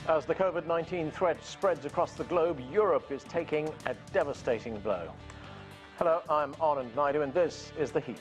As the COVID-19 threat spreads across the globe, Europe is taking a devastating blow. Hello, I'm Anand Naidu, and this is The Heat.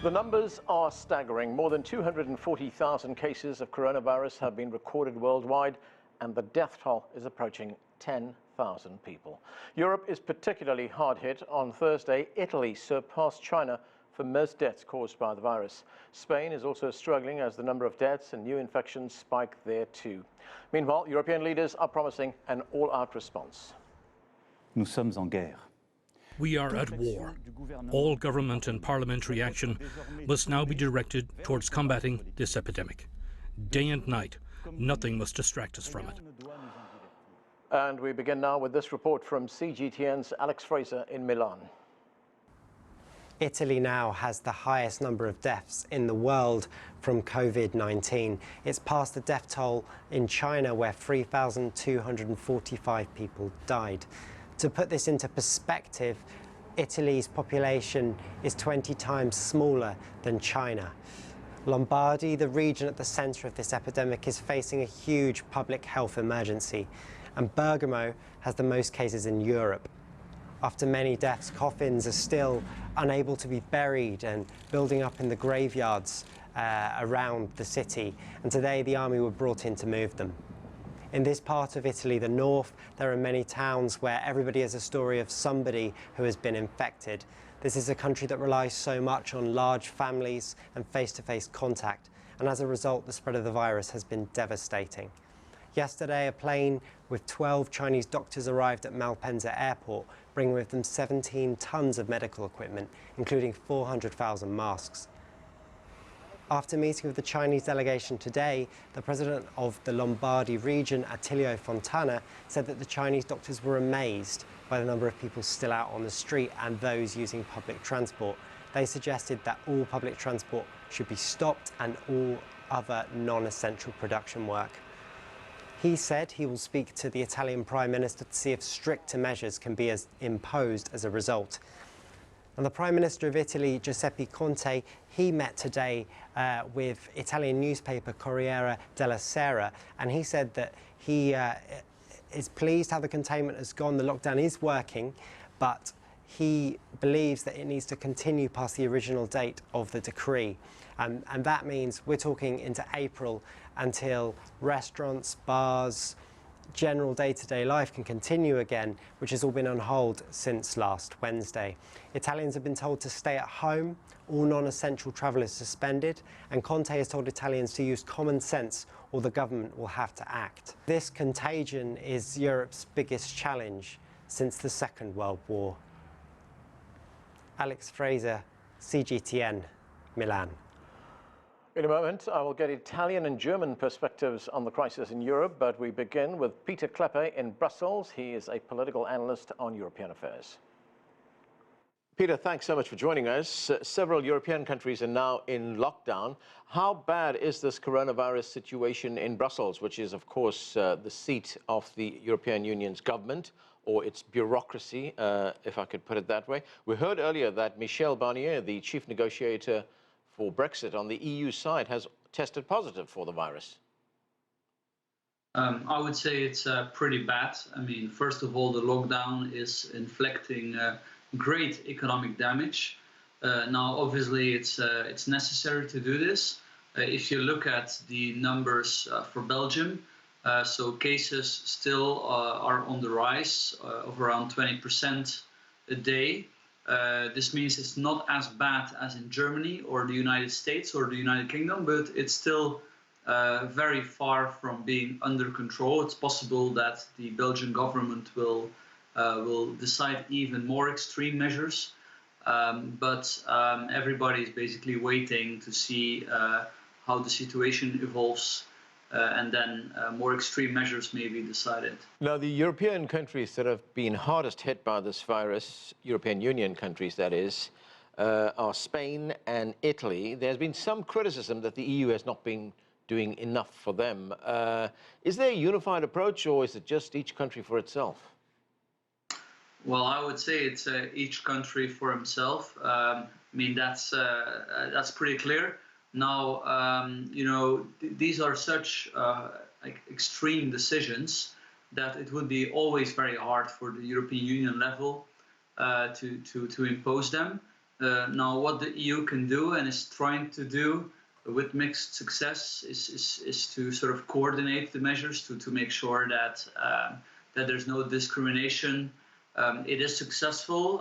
The numbers are staggering. More than 240,000 cases of coronavirus have been recorded worldwide, and the death toll is approaching 10,000 people. Europe is particularly hard hit. On Thursday, Italy surpassed China for most deaths caused by the virus. Spain is also struggling as the number of deaths and new infections spike there too. Meanwhile, European leaders are promising an all-out response. Nous sommes en guerre. We are at war. All government and parliamentary action must now be directed towards combating this epidemic. Day and night, nothing must distract us from it. And we begin now with this report from CGTN's Alex Fraser in Milan. Italy now has the highest number of deaths in the world from COVID-19. It's passed the death toll in China, where 3,245 people died. To put this into perspective, Italy's population is 20 times smaller than China. Lombardy, the region at the centre of this epidemic, is facing a huge public health emergency, and Bergamo has the most cases in Europe. After many deaths, coffins are still unable to be buried and building up in the graveyards around the city, and today the army were brought in to move them. In this part of Italy, the north, there are many towns where everybody has a story of somebody who has been infected. This is a country that relies so much on large families and face-to-face contact, and as a result, the spread of the virus has been devastating. Yesterday, a plane with 12 Chinese doctors arrived at Malpensa Airport, bringing with them 17 tons of medical equipment, including 400,000 masks. After meeting with the Chinese delegation today, the president of the Lombardy region, Attilio Fontana, said that the Chinese doctors were amazed by the number of people still out on the street and those using public transport. They suggested that all public transport should be stopped and all other non-essential production work. He said he will speak to the Italian Prime Minister to see if stricter measures can be imposed as a result. And the Prime Minister of Italy, Giuseppe Conte, he met today with Italian newspaper Corriere della Sera, and he said that he is pleased how the containment has gone. The lockdown is working, but he believes that it needs to continue past the original date of the decree. And that means we're talking into April until restaurants, bars, general day-to-day life can continue again, which has all been on hold since last Wednesday. Italians have been told to stay at home, all non-essential travel is suspended, and Conte has told Italians to use common sense or the government will have to act. This contagion is Europe's biggest challenge since the Second World War. Alex Fraser, CGTN, Milan. In a moment, I will get Italian and German perspectives on the crisis in Europe, but we begin with Peter Kleppe in Brussels. He is a political analyst on European affairs. Peter, thanks so much for joining us. Several European countries are now in lockdown. How bad is this coronavirus situation in Brussels, which is, of course, the seat of the European Union's government, or its bureaucracy, if I could put it that way? We heard earlier that Michel Barnier, the chief negotiator for Brexit on the EU side, has tested positive for the virus. I would say it's pretty bad. I mean, first of all, the lockdown is inflicting great economic damage. Now, obviously, it's necessary to do this. If you look at the numbers for Belgium, so cases still are on the rise of around 20% a day. This means it's not as bad as in Germany or the United States or the United Kingdom, but it's still very far from being under control. It's possible that the Belgian government will decide even more extreme measures, but everybody is basically waiting to see how the situation evolves, and then more extreme measures may be decided. Now, the European countries that have been hardest hit by this virus, European Union countries that is, are Spain and Italy. There's been some criticism that the EU has not been doing enough for them. Is there a unified approach, or is it just each country for itself? Well, I would say it's each country for himself. I mean, that's pretty clear. Now, these are such like extreme decisions that it would be always very hard for the European Union level to impose them. Now, what the EU can do and is trying to do with mixed success is to sort of coordinate the measures to make sure that that there's no discrimination. It is successful,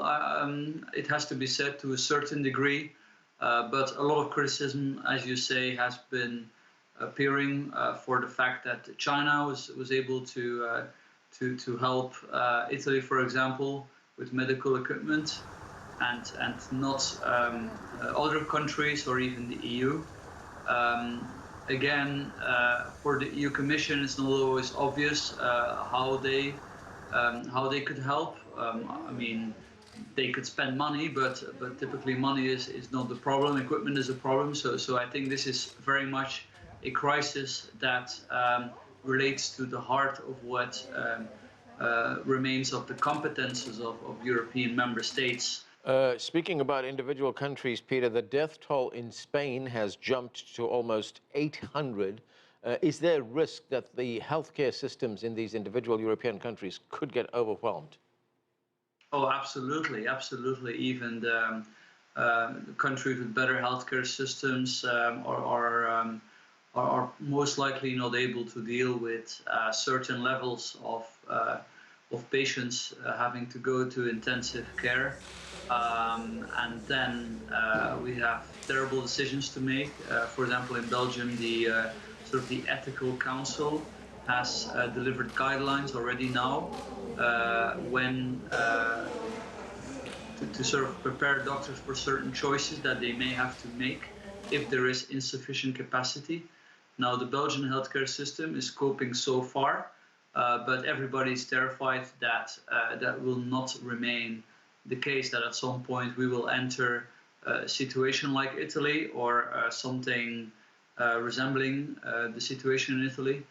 it has to be said, to a certain degree, but a lot of criticism, as you say, has been appearing for the fact that China was able to help Italy, for example, with medical equipment, and not other countries or even the EU. Again, for the EU Commission, it's not always obvious how they could help. I mean, they could spend money, but typically money is not the problem. Equipment is a problem. So I think this is very much a crisis that relates to the heart of what remains of the competences of European member states. Speaking about individual countries, Peter, the death toll in Spain has jumped to almost 800. Is there a risk that the healthcare systems in these individual European countries could get overwhelmed? Oh, absolutely, absolutely. Even the countries with better healthcare systems are most likely not able to deal with certain levels of patients having to go to intensive care. And then we have terrible decisions to make. For example, in Belgium, the ethical council has delivered guidelines already now when to sort of prepare doctors for certain choices that they may have to make if there is insufficient capacity. Now, the Belgian healthcare system is coping so far, but everybody is terrified that that will not remain the case, that at some point we will enter a situation like Italy or something resembling the situation in Italy.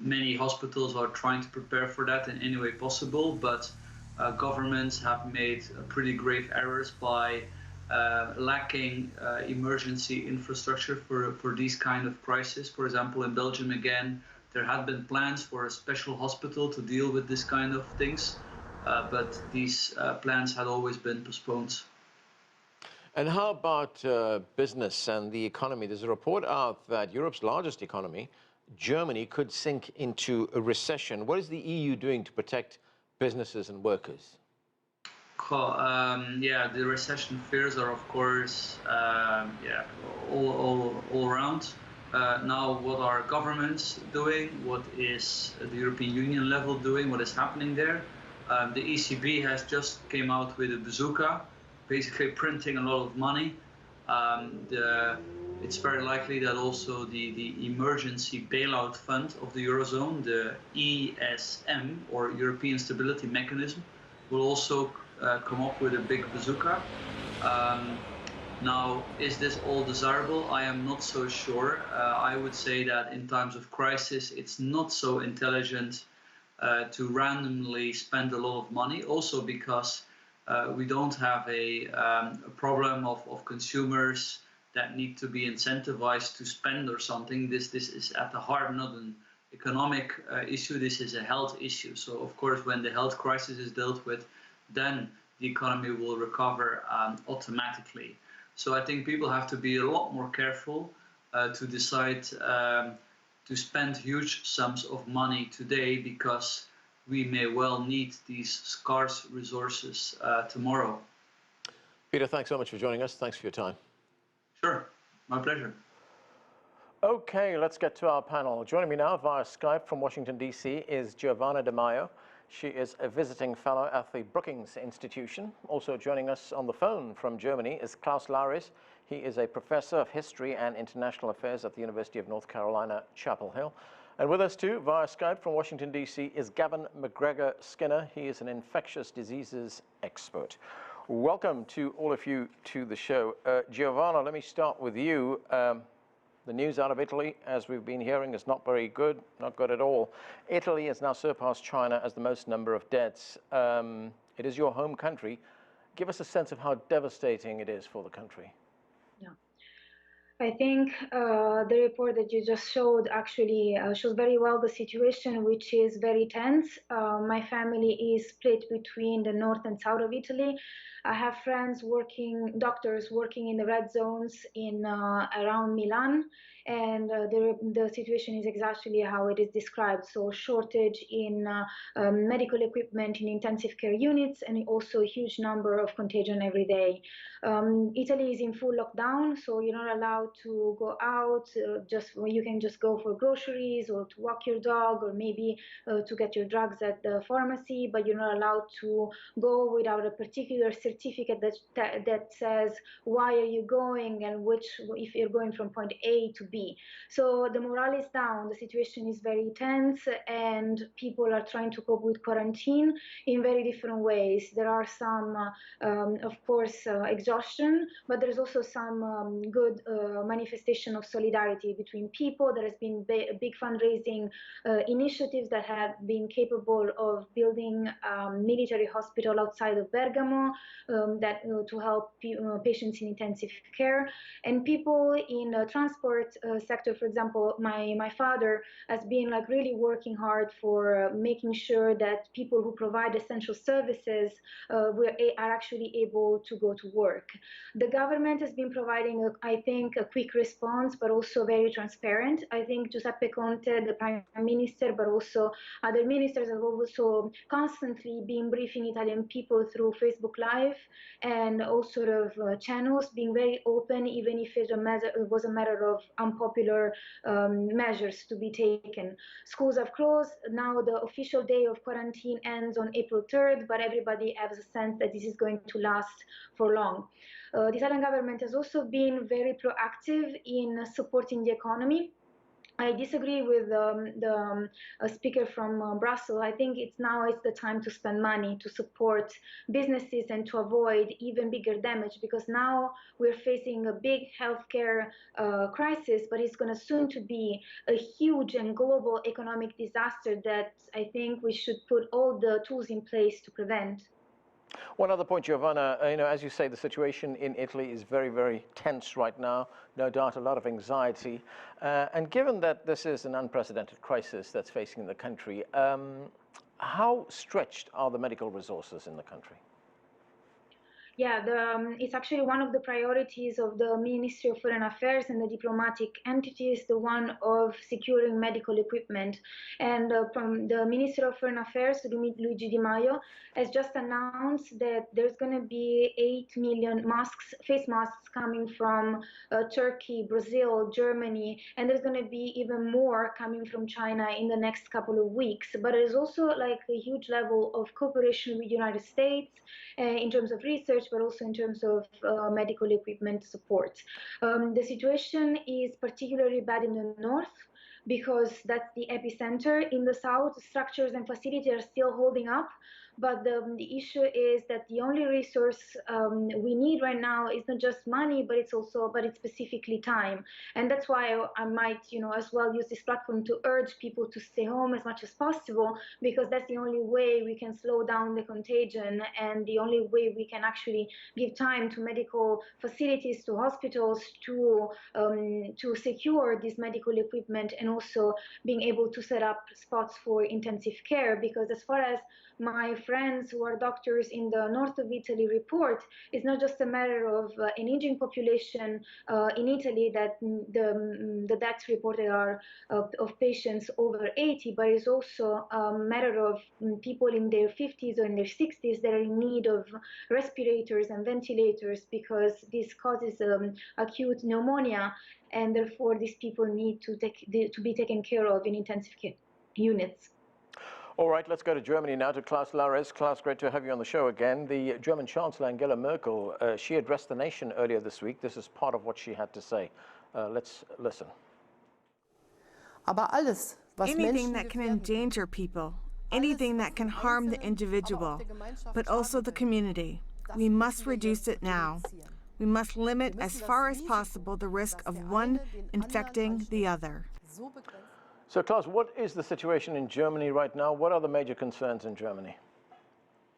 Many hospitals are trying to prepare for that in any way possible, but governments have made pretty grave errors by lacking emergency infrastructure for these kind of crises. For example, in Belgium, again, there had been plans for a special hospital to deal with this kind of things, but these plans had always been postponed. And how about business and the economy? There's a report out that Europe's largest economy, Germany, could sink into a recession. What is the EU doing to protect businesses and workers? Yeah, the recession fears are, of course, all around. Now, what are governments doing? What is the European Union level doing? What is happening there? The ECB has just came out with a bazooka, basically printing a lot of money. It's very likely that also the emergency bailout fund of the Eurozone, the ESM, or European Stability Mechanism, will also come up with a big bazooka. Now, is this all desirable? I am not so sure. I would say that in times of crisis, it's not so intelligent to randomly spend a lot of money, also because we don't have a problem of consumers that need to be incentivized to spend or something. This is at the heart not an economic issue, this is a health issue. So of course, when the health crisis is dealt with, then the economy will recover automatically. So I think people have to be a lot more careful to decide to spend huge sums of money today, because we may well need these scarce resources tomorrow. Peter, thanks so much for joining us. Thanks for your time. Sure, my pleasure. Okay, let's get to our panel. Joining me now via Skype from Washington, D.C. is Giovanna De Maio. She is a visiting fellow at the Brookings Institution. Also joining us on the phone from Germany is Klaus Lauris. He is a professor of history and international affairs at the University of North Carolina, Chapel Hill. And with us too, via Skype from Washington, D.C. is Gavin McGregor Skinner. He is an infectious diseases expert. Welcome to all of you to the show. Giovanna, let me start with you. The news out of Italy, as we've been hearing, is not very good, not good at all. Italy has now surpassed China as the most number of deaths. It is your home country. Give us a sense of how devastating it is for the country. Yeah. I think the report that you just showed actually shows very well the situation, which is very tense. My family is split between the north and south of Italy. I have friends doctors working in the red zones in around Milan, and the situation is exactly how it is described. So shortage in medical equipment in intensive care units, and also a huge number of contagion every day. Italy is in full lockdown, so you're not allowed to go out. You can just go for groceries or to walk your dog, or maybe to get your drugs at the pharmacy, but you're not allowed to go without a particular certificate that says why are you going and if you're going from point A to B. So the morale is down, the situation is very tense, and people are trying to cope with quarantine in very different ways. There are some, of course, exhaustion, but there's also some good manifestation of solidarity between people. There has been big fundraising initiatives that have been capable of building military hospital outside of Bergamo to help patients in intensive care, and people in the transport sector. For example, my father has been really working hard for making sure that people who provide essential services are actually able to go to work. The government has been providing, I think, a quick response, but also very transparent. I think Giuseppe Conte, the Prime Minister, but also other ministers have also constantly been briefing Italian people through Facebook Live and all sort of channels, being very open, even if it was a matter of unpopular measures to be taken. Schools have closed. Now the official day of quarantine ends on April 3rd, but everybody has a sense that this is going to last for long. The Italian government has also been very proactive in supporting the economy. I disagree with the speaker from Brussels. I think it's the time to spend money to support businesses and to avoid even bigger damage, because now we're facing a big healthcare crisis, but it's going to soon to be a huge and global economic disaster that I think we should put all the tools in place to prevent. One other point, Giovanna, as you say, the situation in Italy is very, very tense right now. No doubt, a lot of anxiety. And given that this is an unprecedented crisis that's facing the country, how stretched are the medical resources in the country? Yeah, it's actually one of the priorities of the Ministry of Foreign Affairs and the diplomatic entities, the one of securing medical equipment. And from the Minister of Foreign Affairs, Luigi Di Maio, has just announced that there's going to be 8 million face masks coming from Turkey, Brazil, Germany, and there's going to be even more coming from China in the next couple of weeks. But there's also a huge level of cooperation with the United States in terms of research, but also in terms of medical equipment support. The situation is particularly bad in the north, because that's the epicenter. In the south, structures and facilities are still holding up. But the issue is that the only resource we need right now is not just money, but it's specifically time. And that's why I might, as well use this platform to urge people to stay home as much as possible, because that's the only way we can slow down the contagion, and the only way we can actually give time to medical facilities, to hospitals, to secure this medical equipment, and also being able to set up spots for intensive care. Because as far as my friends who are doctors in the north of Italy report, it's not just a matter of an aging population in Italy, that the deaths reported are of patients over 80, but it's also a matter of people in their 50s or in their 60s that are in need of respirators and ventilators, because this causes acute pneumonia, and therefore these people need to be taken care of in intensive care units. All right, let's go to Germany now, to Klaus Lares. Klaus, great to have you on the show again. The German Chancellor Angela Merkel, she addressed the nation earlier this week. This is part of what she had to say. Let's listen. Anything that can endanger people, anything that can harm the individual, but also the community, we must reduce it now. We must limit as far as possible the risk of one infecting the other. So, Klaus, what is the situation in Germany right now? What are the major concerns in Germany?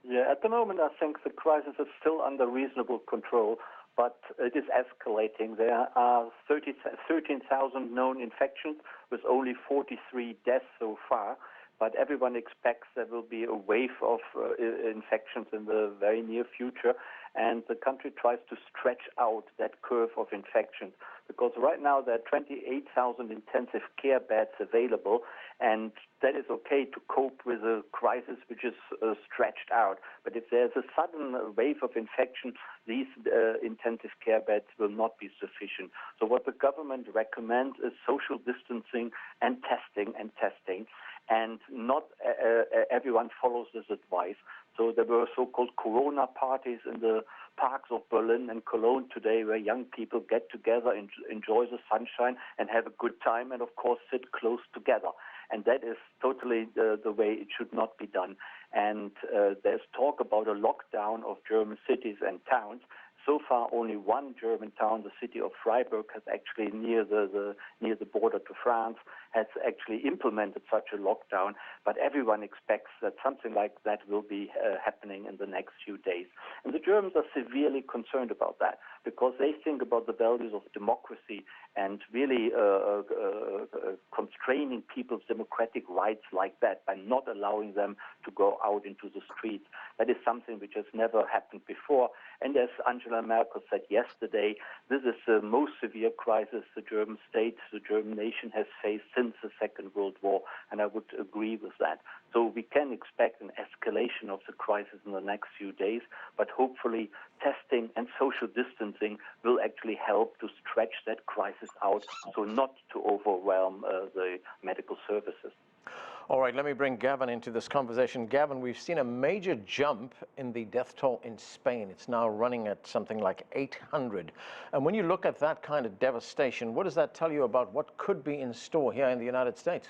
Yeah, at the moment, I think the crisis is still under reasonable control, but it is escalating. There are 13,000 known infections with only 43 deaths so far, but everyone expects there will be a wave of infections in the very near future, and the country tries to stretch out that curve of infections, because right now there are 28,000 intensive care beds available, and that is okay to cope with a crisis which is stretched out. But if there's a sudden wave of infection, these intensive care beds will not be sufficient. So what the government recommends is social distancing and testing, and not everyone follows this advice. So there were so-called Corona parties in the parks of Berlin and Cologne today, where young people get together and enjoy the sunshine and have a good time, and of course sit close together. And that is totally the way it should not be done. And there's talk about a lockdown of German cities and towns. So far, only one German town, the city of Freiburg, has actually near the border to France, has actually implemented such a lockdown. But everyone expects that something like that will be happening in the next few days. And the Germans are severely concerned about that, because they think about the values of democracy and really constraining people's democratic rights like that by not allowing them to go out into the streets. That is something which has never happened before. And as Angela Merkel said yesterday, this is the most severe crisis the German state, the German nation has faced since the Second World War, and I would agree with that. So we can expect an escalation of the crisis in the next few days, but hopefully testing and social distancing will actually help to stretch that crisis out, so not to overwhelm the medical services. All right, let me bring Gavin into this conversation. Gavin, we've seen a major jump in the death toll in Spain. It's now running at something like 800. And when you look at that kind of devastation, what does that tell you about what could be in store here in the United States?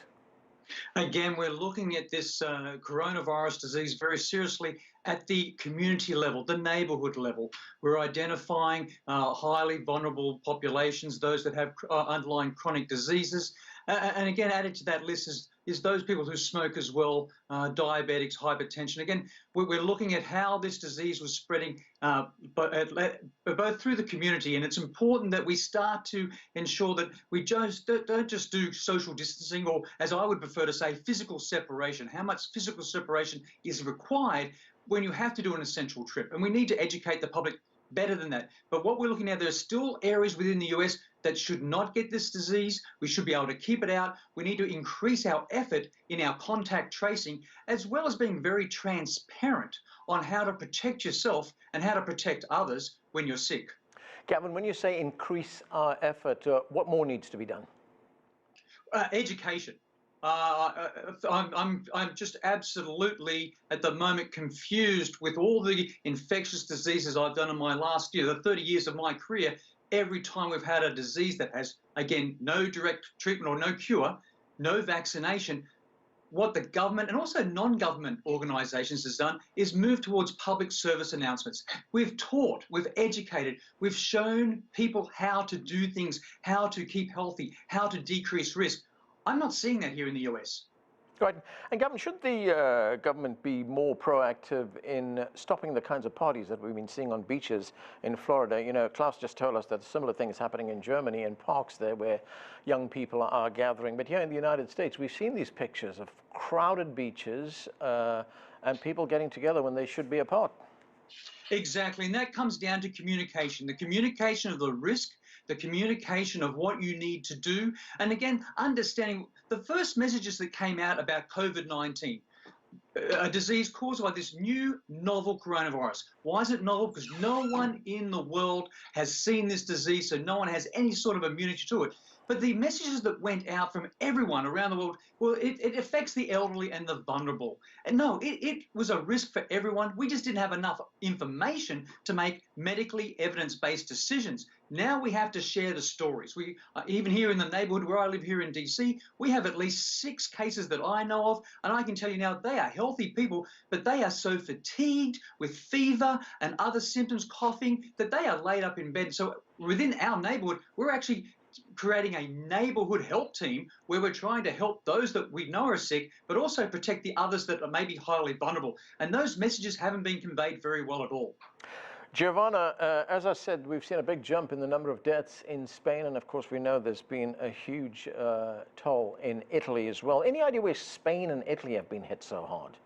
Again, we're looking at this coronavirus disease very seriously at the community level, the neighborhood level. We're identifying highly vulnerable populations, those that have underlying chronic diseases. And again, added to that list is those people who smoke as well, diabetics, hypertension. Again, we're looking at how this disease was spreading both through the community, and it's important that we start to ensure that we just don't just do social distancing, or as I would prefer to say, physical separation. How much physical separation is required when you have to do an essential trip? And we need to educate the public better than that. But what we're looking at, there are still areas within the US that should not get this disease. We should be able to keep it out. We need to increase our effort in our contact tracing, as well as being very transparent on how to protect yourself and how to protect others when you're sick. Gavin, when you say increase our effort, what more needs to be done? Education. I'm just absolutely at the moment confused with all the infectious diseases I've done in my last year, the 30 years of my career. Every time we've had a disease that has, again, no direct treatment or no cure, no vaccination, what the government and also non-government organisations has done is move towards public service announcements. We've taught, we've educated, we've shown people how to do things, how to keep healthy, how to decrease risk. I'm not seeing that here in the US. Right. And Gavin, should the government be more proactive in stopping the kinds of parties that we've been seeing on beaches in Florida? You know, Klaus just told us that a similar thing is happening in Germany, in parks there where young people are gathering. But here in the United States, we've seen these pictures of crowded beaches and people getting together when they should be apart. Exactly, and that comes down to communication, the communication of the risk, the communication of what you need to do, and again, understanding the first messages that came out about COVID-19, a disease caused by this new novel coronavirus. Why is it novel? Because no one in the world has seen this disease, so no one has any sort of immunity to it. But the messages that went out from everyone around the world, well, it affects the elderly and the vulnerable. And no, it was a risk for everyone. We just didn't have enough information to make medically evidence-based decisions. Now we have to share the stories. We even here in the neighborhood where I live here in DC, we have at least 6 cases that I know of, and I can tell you now they are healthy people, but they are so fatigued with fever and other symptoms, coughing, that they are laid up in bed. So within our neighborhood, we're actually creating a neighborhood help team where we're trying to help those that we know are sick, but also protect the others that are maybe highly vulnerable. And those messages haven't been conveyed very well at all. Giovanna, as I said, we've seen a big jump in the number of deaths in Spain, and of course we know there's been a huge toll in Italy as well. Any idea where Spain and Italy have been hit so hard?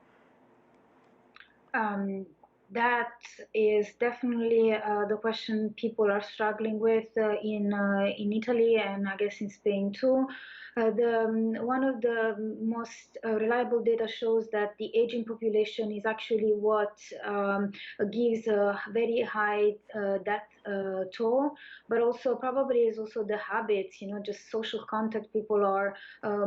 That is definitely the question people are struggling with in Italy, and I guess in Spain too. One of the most reliable data shows that the aging population is actually what gives a very high death toll, but also probably is also the habits, just social contact. People are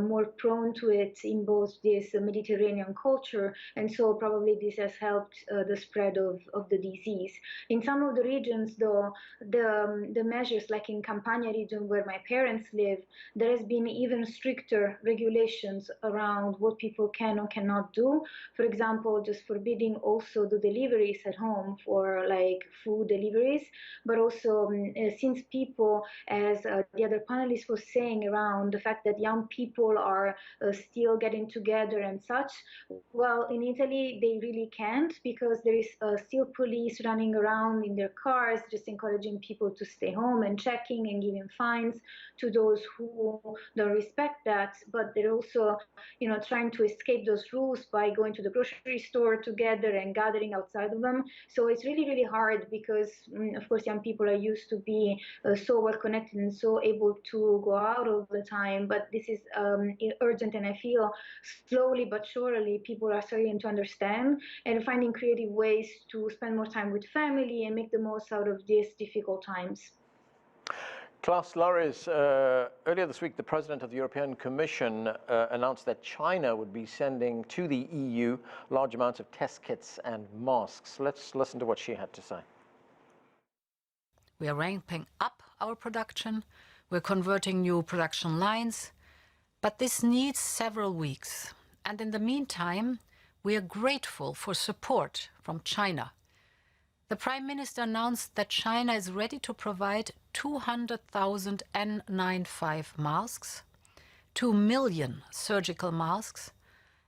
more prone to it in both this Mediterranean culture, and so probably this has helped the spread of the disease. In some of the regions, though, the measures, like in Campania region where my parents live, there has been even stricter regulations around what people can or cannot do. For example, just forbidding also the deliveries at home for like food deliveries, but also since people, as the other panelist was saying, around the fact that young people are still getting together and such, well, in Italy, they really can't, because there is still police running around in their cars, just encouraging people to stay home and checking and giving fines to those who don't respect that. But they're also, trying to escape those rules by going to the grocery store together and gathering outside of them. So it's really, really hard because, of course, young people are used to be so well connected and so able to go out all the time. But this is urgent, and I feel slowly but surely people are starting to understand and finding creative ways to spend more time with family and make the most out of these difficult times. Klaus Loris, earlier this week, the president of the European Commission announced that China would be sending to the EU large amounts of test kits and masks. Let's listen to what she had to say. We are ramping up our production. We're converting new production lines. But this needs several weeks. And in the meantime, we are grateful for support from China. The Prime Minister announced that China is ready to provide 200,000 N95 masks, 2 million surgical masks,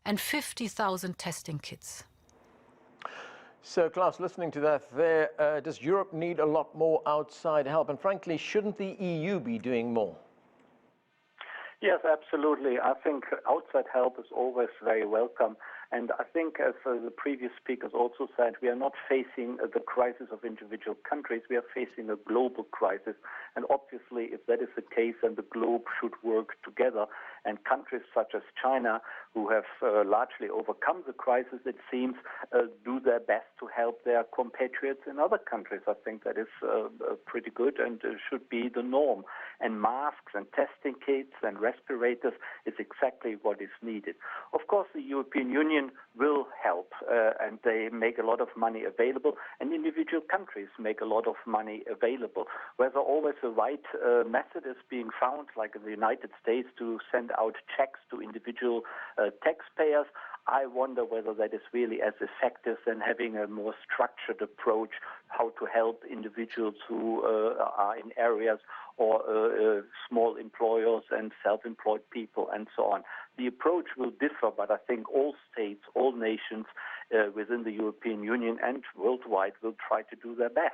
and 50,000 testing kits. So, Klaus, listening to that does Europe need a lot more outside help? And frankly, shouldn't the EU be doing more? Yes, absolutely. I think outside help is always very welcome. And I think, as the previous speakers also said, we are not facing the crisis of individual countries. We are facing a global crisis. And obviously, if that is the case, then the globe should work together. And countries such as China, who have largely overcome the crisis, it seems, do their best to help their compatriots in other countries. I think that is pretty good and should be the norm. And masks and testing kits and respirators is exactly what is needed. Of course, the European Union will help, and they make a lot of money available, and individual countries make a lot of money available. Whether always the right method is being found, like in the United States, to send out checks to individual taxpayers, I wonder whether that is really as effective than having a more structured approach how to help individuals who are in areas or small employers and self-employed people and so on. The approach will differ, but I think all states, all nations within the European Union and worldwide will try to do their best.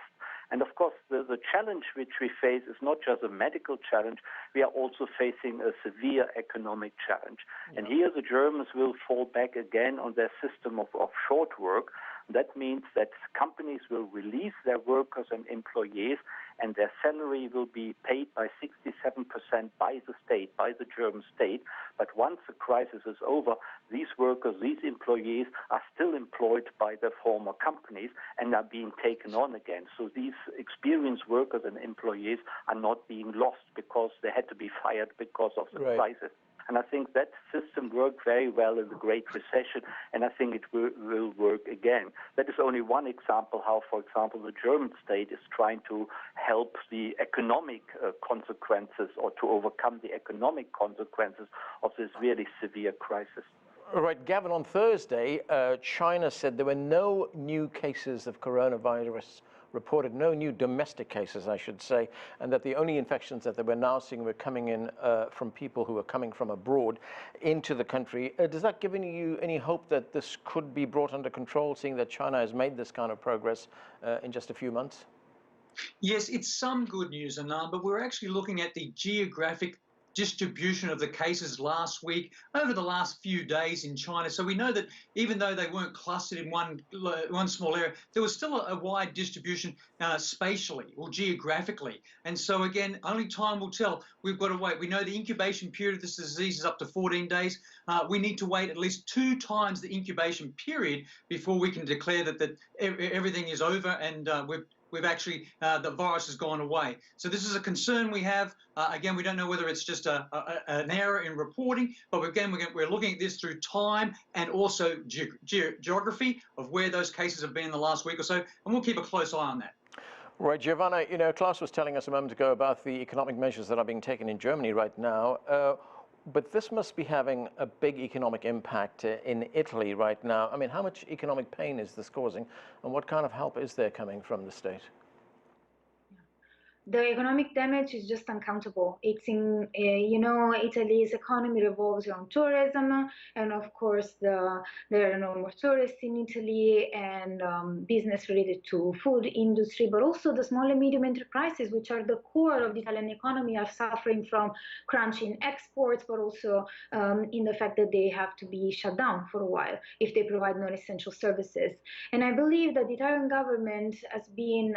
And of course, the challenge which we face is not just a medical challenge, we are also facing a severe economic challenge. Yeah. And here the Germans will fall back again on their system of short work. That means that companies will release their workers and employees, and their salary will be paid by 67% by the state, by the German state. But once the crisis is over, these workers, these employees are still employed by their former companies and are being taken on again. So these experienced workers and employees are not being lost because they had to be fired because of the crisis. And I think that system worked very well in the Great Recession, and I think it will work again. That is only one example how, for example, the German state is trying to help the economic consequences or to overcome the economic consequences of this really severe crisis. All right, Gavin, on Thursday, China said there were no new cases of coronavirus reported, no new domestic cases, I should say, and that the only infections that they were now seeing were coming in from people who are coming from abroad into the country. Does that give you any hope that this could be brought under control, seeing that China has made this kind of progress in just a few months? Yes, it's some good news, Anand, but we're actually looking at the geographic distribution of the cases last week over the last few days in China. So we know that even though they weren't clustered in one small area, there was still a wide distribution spatially or geographically. And so again, only time will tell. We've got to wait. We know the incubation period of this disease is up to 14 days. We need to wait at least 2 times the incubation period before we can declare that everything is over and we've actually, the virus has gone away. So this is a concern we have. Again, we don't know whether it's just an error in reporting, but again, we're looking at this through time and also geography of where those cases have been in the last week or so, and we'll keep a close eye on that. Right, Giovanna, you know, Klaus was telling us a moment ago about the economic measures that are being taken in Germany right now, but this must be having a big economic impact in Italy right now. I mean, how much economic pain is this causing, and what kind of help is there coming from the state? The economic damage is just uncountable. It's in, Italy's economy revolves around tourism, and of course, there are no more tourists in Italy, and business related to food industry, but also the small and medium enterprises, which are the core of the Italian economy, are suffering from crunch in exports, but also in the fact that they have to be shut down for a while if they provide non-essential services. And I believe that the Italian government has been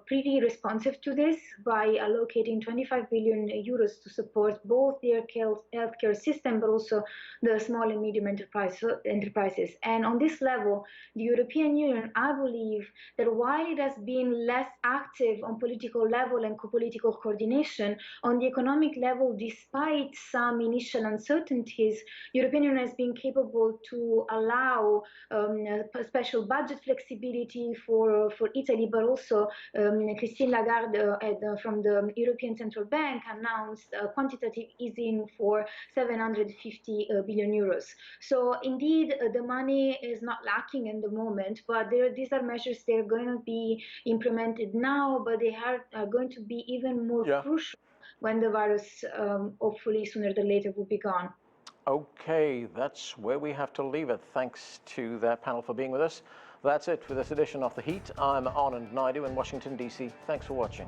pretty responsive to this, by allocating 25 billion euros to support both the healthcare system, but also the small and medium enterprises. And on this level, the European Union, I believe that while it has been less active on political level and political coordination, on the economic level, despite some initial uncertainties, the European Union has been capable to allow special budget flexibility for Italy, but also Christine Lagarde from the European Central Bank announced quantitative easing for 750 billion euros. So indeed, the money is not lacking in the moment, but these are measures that are going to be implemented now, but they are going to be even more crucial when the virus, hopefully sooner than later, will be gone. Okay, that's where we have to leave it. Thanks to that panel for being with us. That's it for this edition of The Heat. I'm Anand Naidu in Washington, D.C. Thanks for watching.